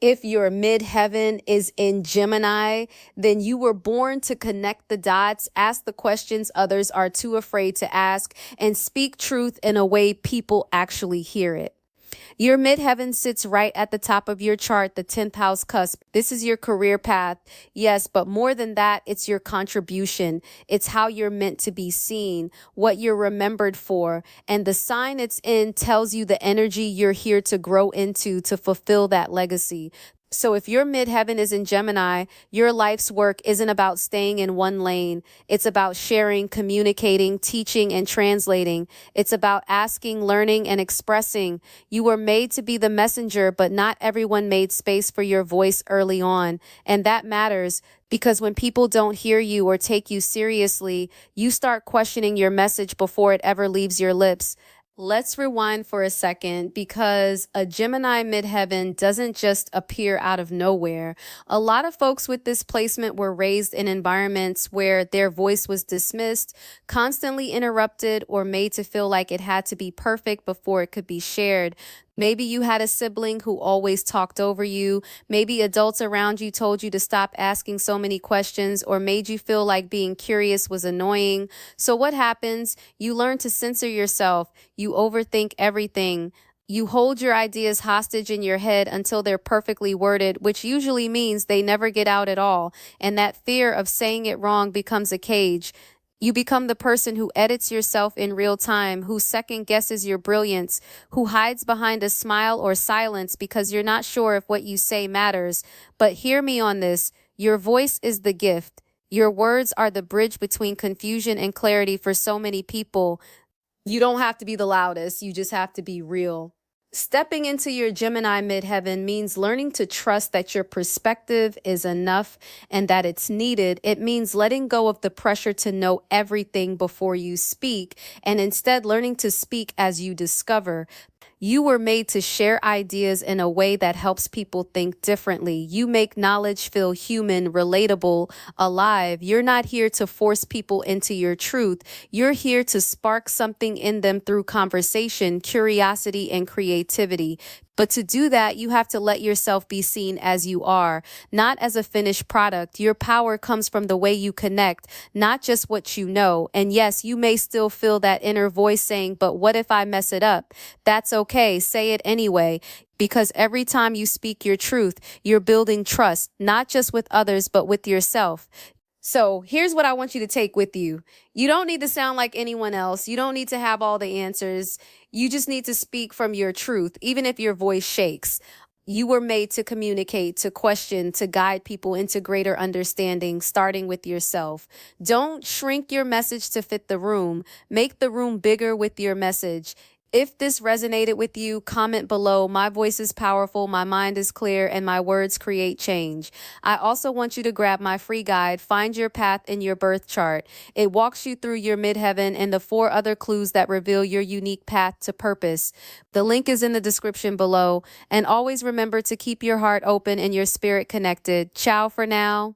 If your midheaven is in Gemini, then you were born to connect the dots, ask the questions others are too afraid to ask, and speak truth in a way people actually hear it. Your midheaven sits right at the top of your chart, the 10th house cusp. This is your career path. Yes, but more than that, it's your contribution. It's how you're meant to be seen, what you're remembered for. And the sign it's in tells you the energy you're here to grow into to fulfill that legacy. So if your midheaven is in Gemini, your life's work isn't about staying in one lane. It's about sharing, communicating, teaching, and translating. It's about asking, learning, and expressing. You were made to be the messenger, but not everyone made space for your voice early on. And that matters because when people don't hear you or take you seriously, you start questioning your message before it ever leaves your lips. Let's rewind for a second because a Gemini midheaven doesn't just appear out of nowhere. A lot of folks with this placement were raised in environments where their voice was dismissed, constantly interrupted, or made to feel like it had to be perfect before it could be shared. Maybe you had a sibling who always talked over you. Maybe adults around you told you to stop asking so many questions or made you feel like being curious was annoying. So what happens? You learn to censor yourself. You overthink everything. You hold your ideas hostage in your head until they're perfectly worded, which usually means they never get out at all. And that fear of saying it wrong becomes a cage. You become the person who edits yourself in real time, who second guesses your brilliance, who hides behind a smile or silence because you're not sure if what you say matters. But hear me on this. Your voice is the gift. Your words are the bridge between confusion and clarity for so many people. You don't have to be the loudest. You just have to be real. Stepping into your Gemini midheaven means learning to trust that your perspective is enough and that it's needed. It means letting go of the pressure to know everything before you speak and instead learning to speak as you discover. You were made to share ideas in a way that helps people think differently. You make knowledge feel human, relatable, alive. You're not here to force people into your truth. You're here to spark something in them through conversation, curiosity, and creativity. But to do that, you have to let yourself be seen as you are, not as a finished product. Your power comes from the way you connect, not just what you know. And yes, you may still feel that inner voice saying, but what if I mess it up? That's okay. Say it anyway. Because every time you speak your truth, you're building trust, not just with others, but with yourself. So here's what I want you to take with you. You don't need to sound like anyone else. You don't need to have all the answers. You just need to speak from your truth, even if your voice shakes. You were made to communicate, to question, to guide people into greater understanding, starting with yourself. Don't shrink your message to fit the room. Make the room bigger with your message. If this resonated with you, comment below. My voice is powerful, my mind is clear, and my words create change. I also want you to grab my free guide, Find Your Path in Your Birth Chart. It walks you through your midheaven and the 4 other clues that reveal your unique path to purpose. The link is in the description below. And always remember to keep your heart open and your spirit connected. Ciao for now.